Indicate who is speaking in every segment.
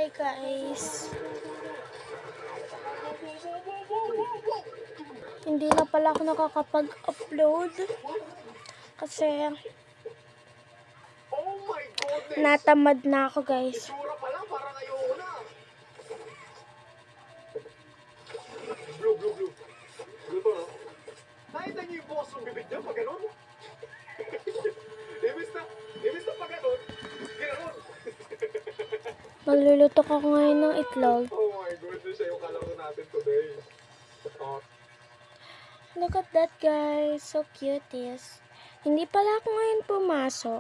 Speaker 1: Hi guys. Hindi na pala ako nakakapag-upload kasi natamad na ako guys.
Speaker 2: Nakita niyo yung boss ng bibig niya pag gano'n? Ibig na pag gano'n, gano'n.
Speaker 1: Magluluto ko ngayon ng itlog.
Speaker 2: Oh my goodness, siya yung kalaro natin today.
Speaker 1: Look at that guys, so cuties. Hindi pala ako ngayon pumasok.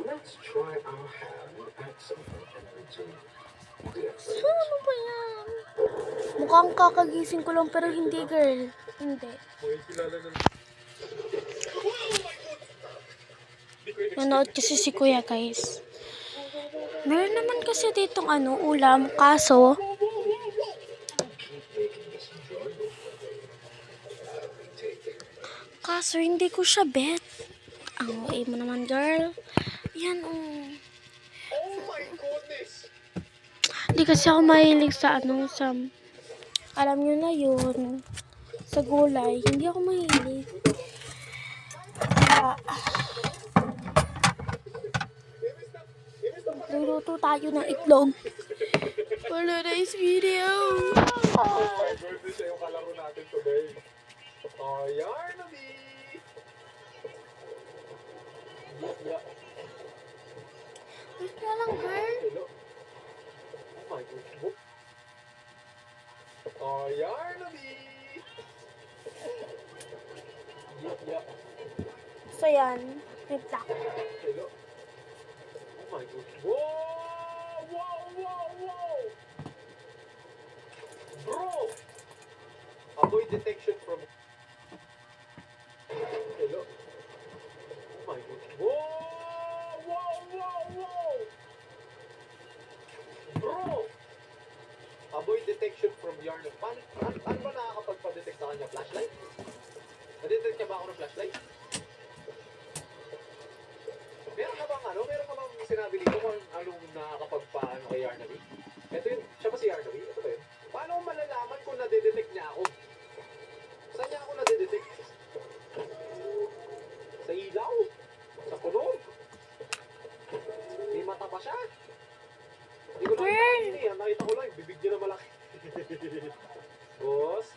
Speaker 2: Let's try our hand at something energy.
Speaker 1: Ano ba yan? Mukhang kakagising ko lang pero hindi girl. Hindi. Nanood kasi si kuya guys. Meron naman kasi ditong ulam, kaso hindi ko siya bet. Ang way mo naman girl. Yan
Speaker 2: Oh my goodness!
Speaker 1: Hindi kasi ako mahilig sa sa alam nyo na yun, sa gulay. Hindi ako mahilig. Luluto tayo ng itlog for today's video.
Speaker 2: Oh my goodness, siya yung kalaro natin today. Oh, Yarnaby!
Speaker 1: Wait na lang girl.
Speaker 2: Oh my goodness. Oh, Yarnaby!
Speaker 1: So yan, wait lang.
Speaker 2: Hello? Oh my goodness. Whoa! Whoa! Bro! Avoid detection from... Hello? Oh my goodness. Whoa! Bro! Avoid detection from yarn. Paano ba nakakapagpa-detect sa kanya? Flashlight? Na-detect ka ba ako ng flashlight? Meron ka bang sinabi dito kung anong nakakapagpaano kay Yarnaby? Ito yun, siya ba si Yarnaby? Ito ba yun? Paano ko malalaman kung nadedetect niya ako? Saan niya ako nadedetect? Sa ilaw? Sa kulog? May mata pa siya? Hindi ko nakita kanina eh. Nakita ko lang, bibig niya na malaki. Boss?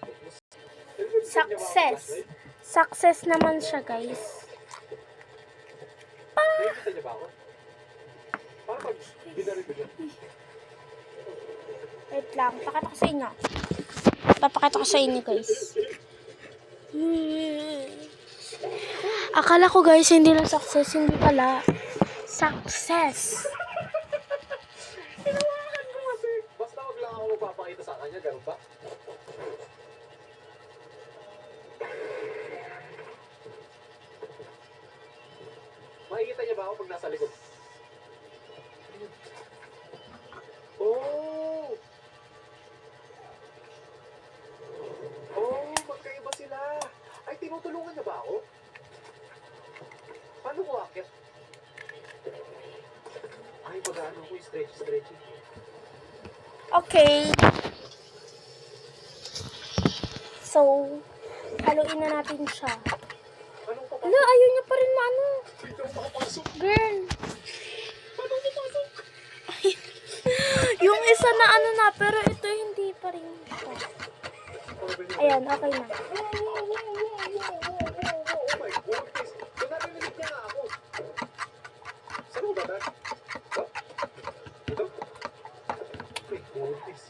Speaker 1: Success naman siya guys.
Speaker 2: Nakikita niya ba ako? Para pag binarito niya.
Speaker 1: Wait lang, pakita ko sa inyo. Papakita ko sa inyo guys. Akala ko guys hindi na success, hindi pala. Success.
Speaker 2: Tinawakan ko kasi. Basta wag lang ako magpapakita sa kanya, ganun ba? Makikita niya ba ako pag nasa likod? Oh! Magkaiba sila. Ay, tinutulungan niya ba ako? Paano ko akit? Ay, pag-ano ko, stretchy.
Speaker 1: Okay. So, haluin na natin siya.
Speaker 2: Anong papasok?
Speaker 1: Ala, ayaw niya pa rin maano.
Speaker 2: Dito ako makapasok.
Speaker 1: Girl.
Speaker 2: Paano papasok?
Speaker 1: Yung isa na na, pero ito hindi pa rin siya. Ayan, okay na.
Speaker 2: Oh my goodness. So, narinig niya nga ako. Saan mo ba, Dad? Ito? My goodness.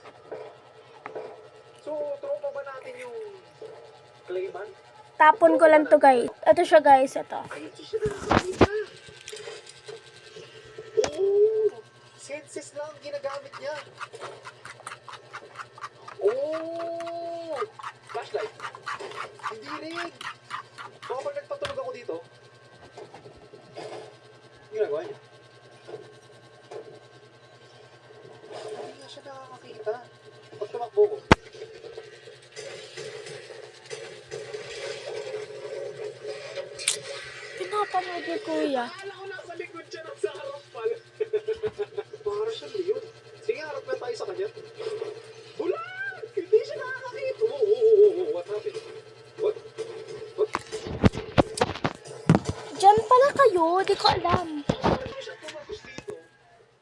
Speaker 2: So, tropa ba natin yung Clayman?
Speaker 1: Tapon ko lang to guys. Ito siya guys, ito.
Speaker 2: Ay, ito siya na nakakita. Oh! Senses lang ang ginagamit niya. Oh! Flashlight? Hindi rin. Baka pag nagpatulog ako dito, ginagawa niya. Hindi nga siya nakakakita. Pag tumakbo ko,
Speaker 1: Pinapanood ni kuya.
Speaker 2: akala ko nasa likod siya ng sa harap pala. Para siya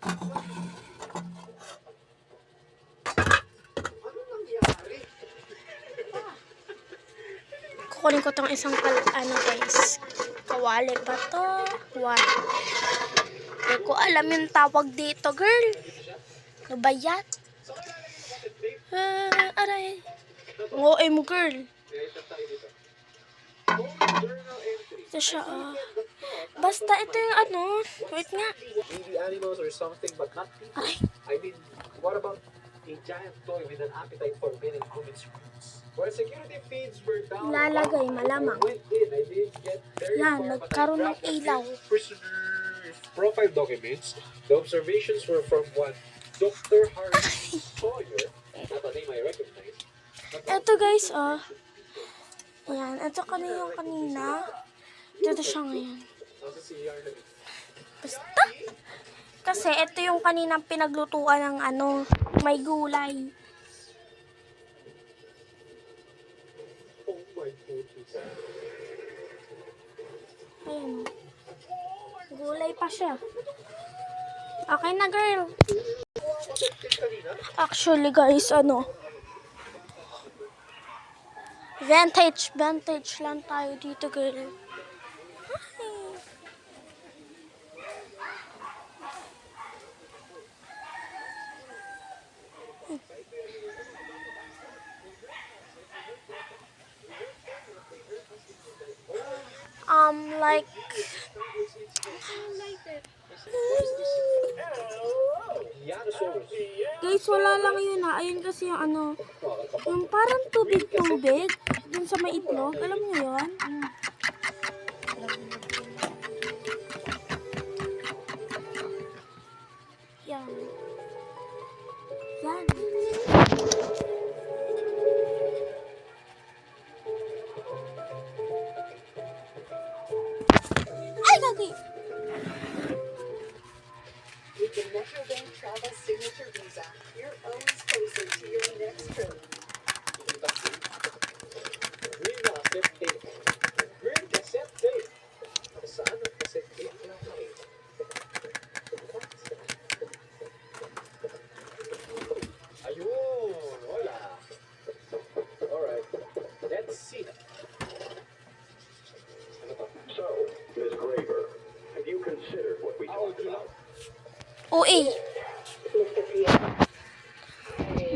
Speaker 2: Ano nangyari?
Speaker 1: Kukunin ko tong isang guys. Kawali ba to? Wala. Hindi ko alam yung tawag dito, girl. Ano ba yan? Aray. Oo, mo, girl. Ito siya, Basta ito yung ano. Wait nga.
Speaker 2: Maybe animals or something, but not people.
Speaker 1: Ay.
Speaker 2: I mean, what about a giant toy with an appetite for men and women's roots? Where security feeds were down.
Speaker 1: Lalagay, malamang.
Speaker 2: I went in. I didn't get very
Speaker 1: Yan,
Speaker 2: far, but I
Speaker 1: nagkaroon ng
Speaker 2: grabbed a few
Speaker 1: ilaw.
Speaker 2: Prisoners' profile documents. The observations were from one Dr. Harry Sawyer. Not a name I recognize.
Speaker 1: Ito guys, Ayan, ito yung kanina. Ito siya ngayon.
Speaker 2: Nasa si Arnavin.
Speaker 1: Basta. Kasi ito yung kaninang pinaglutuan ng ano, may gulay.
Speaker 2: Oh my goodness.
Speaker 1: Ayan. Gulay pa siya. Okay na, girl. Actually, guys, Vantage lang tayo dito, girl. Hi. Like guys, wala lang yun Ayun kasi yung yung parang tubig dun sa may itlog. Alam niyo yun? Yan. Yan. Ay, gagi!
Speaker 3: With the Metrobank Travel Signature Visa, you're always closer to your next trip.
Speaker 2: Green na cassette tape. Green cassette tape. Saan ang cassette tape na kayo? Ayun, wala. Alright, let's see. Ano to?
Speaker 4: So, Ms. Graver, have you considered what we talked about?
Speaker 1: OA.
Speaker 3: Mr. Pierre,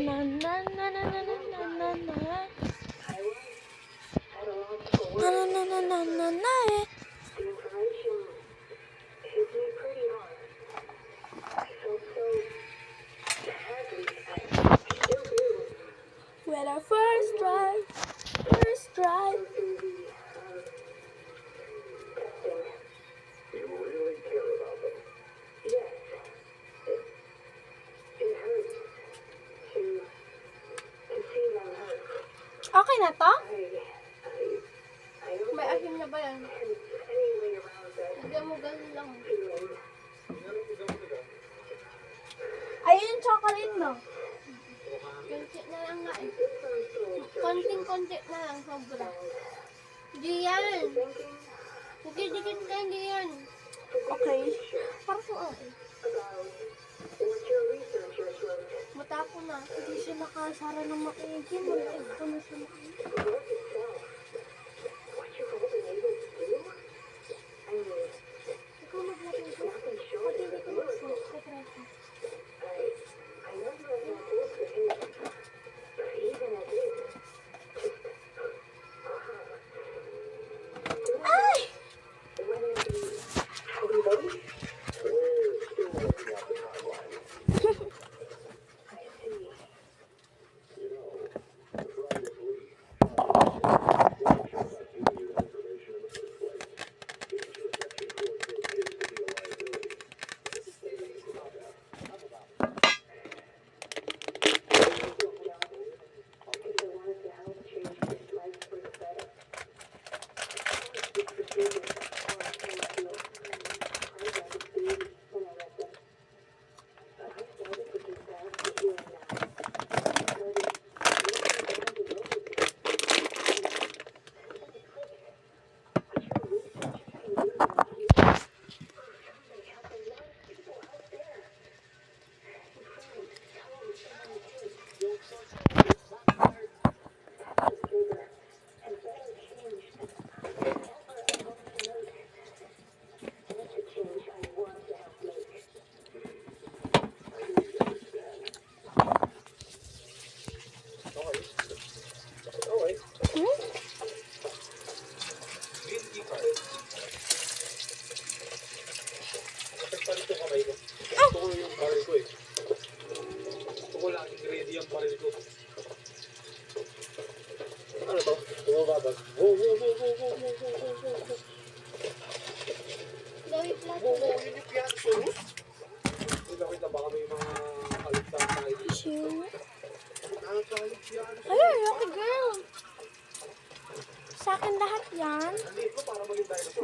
Speaker 1: Na na na na na na na na.
Speaker 3: I had a lot to
Speaker 1: Na na na na na na.
Speaker 3: The information hit me pretty hard. I felt so badly. I still do.
Speaker 1: When I first drive.
Speaker 3: Go through the testing.
Speaker 4: You really care about them.
Speaker 3: Yes. It hurts to see them hurt.
Speaker 1: Okay na to?
Speaker 3: I don't
Speaker 5: May asim na ba yan?
Speaker 3: think there's any way around that
Speaker 5: Hindi mo ganun lang.
Speaker 3: feeling.
Speaker 1: Ayun yung chocolate, no?
Speaker 5: Konti na lang nga eh.
Speaker 3: This sounds so
Speaker 5: Konting-konti na lang, sobra. Hindi yan.
Speaker 3: thinking
Speaker 5: Dikit-dikit ka, hindi yan.
Speaker 1: Okay.
Speaker 5: Parang so,
Speaker 3: about what your researchers wrote.
Speaker 5: mata ko na.
Speaker 1: Hindi siya nakasara ng maigi. Malig ko na siya maigi.
Speaker 3: The work itself. What you've all been able to do? I mean,
Speaker 1: Ikaw maglagay ko.
Speaker 3: nothing short
Speaker 1: Pati
Speaker 3: of
Speaker 1: hindi
Speaker 3: a
Speaker 1: ko
Speaker 3: miracle.
Speaker 1: mag-subscribe.
Speaker 3: I know you have no tools for him, but even at this,
Speaker 1: Ay!
Speaker 3: when is the everybody?
Speaker 4: We're still working out the timeline.
Speaker 3: I see.
Speaker 4: You know, try to leave.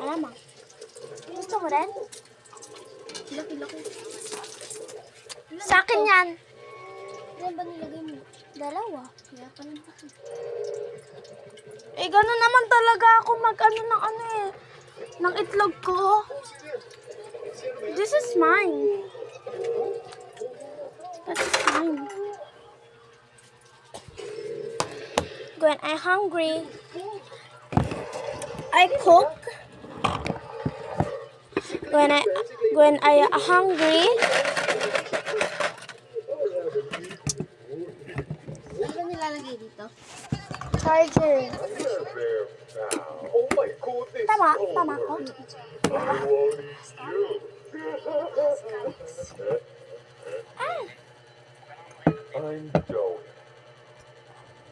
Speaker 1: Malamang. Gusto mo rin?
Speaker 5: Laki-laki.
Speaker 1: Sa akin yan.
Speaker 5: Ilan ba nilagay mo?
Speaker 1: Dalawa.
Speaker 5: Kaya pa lang laki.
Speaker 1: Eh, gano'n naman talaga ako mag-ano ng ano eh. Ng itlog ko. This is mine. That is mine. When I'm hungry, I cook. When I hungry,
Speaker 5: Ano ba nilalagay dito?
Speaker 1: charger.
Speaker 2: Oh my goodness.
Speaker 1: Tama ko.
Speaker 4: I'm Joey.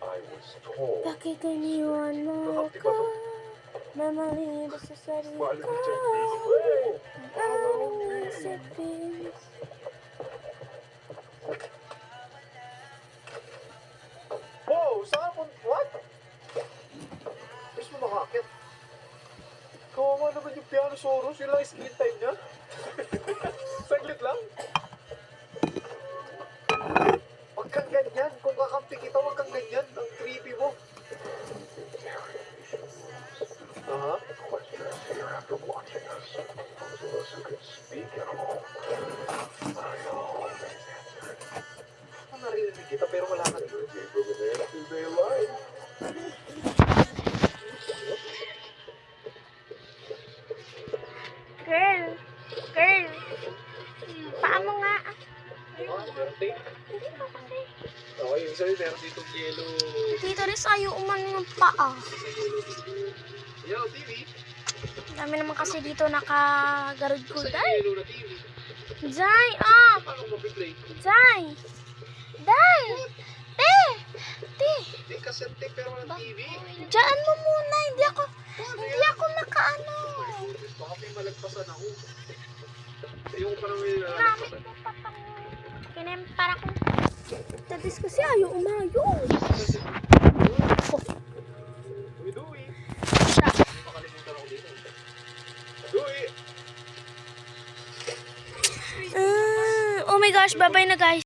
Speaker 4: I was told.
Speaker 1: Bakit iniwan mo ko? Mamali ba sa sarili ko? Ang isipin.
Speaker 2: Wow, saan po? What? Gusto mo makakit? Kawawa naman yung Pianosaurus. Yun lang screen time niya. Saglit lang. Huwag kang ganyan. Kung kakampi kita, huwag kang ganyan. Ang creepy mo. Aha.
Speaker 4: Questions here after watching us. Those of us who can speak at all. I always answered.
Speaker 2: Narinig kita pero wala ka rin.
Speaker 4: People with answers they like.
Speaker 1: Girl. Paano nga?
Speaker 2: Meron tape.
Speaker 1: Hindi ko kasi.
Speaker 2: Okay, yung sa'yo meron ditong yellow.
Speaker 1: Dito rin sa'yo umano ng paa.
Speaker 2: Sa yellow TV. Yellow TV.
Speaker 1: Dami naman kasi dito nakagarod ko.
Speaker 2: Sa
Speaker 1: Day!
Speaker 2: yellow na TV.
Speaker 1: Day! Ah!
Speaker 2: Paano mag-play?
Speaker 1: Day! Day! Te! Te!
Speaker 2: Hindi cassette tape pero walang TV.
Speaker 1: Diyan mo muna. Hindi ako nakaano.
Speaker 2: Baka may malagpasan ako. Yung parang may
Speaker 1: Gamit
Speaker 2: malagpasan.
Speaker 1: mo pa pang... Para kung... Tadis kasi ayaw umayo.
Speaker 2: Uy, Dewey.
Speaker 1: Siya.
Speaker 2: Makalimutan ako dito. Dewey!
Speaker 1: Oh my gosh, bye-bye na guys.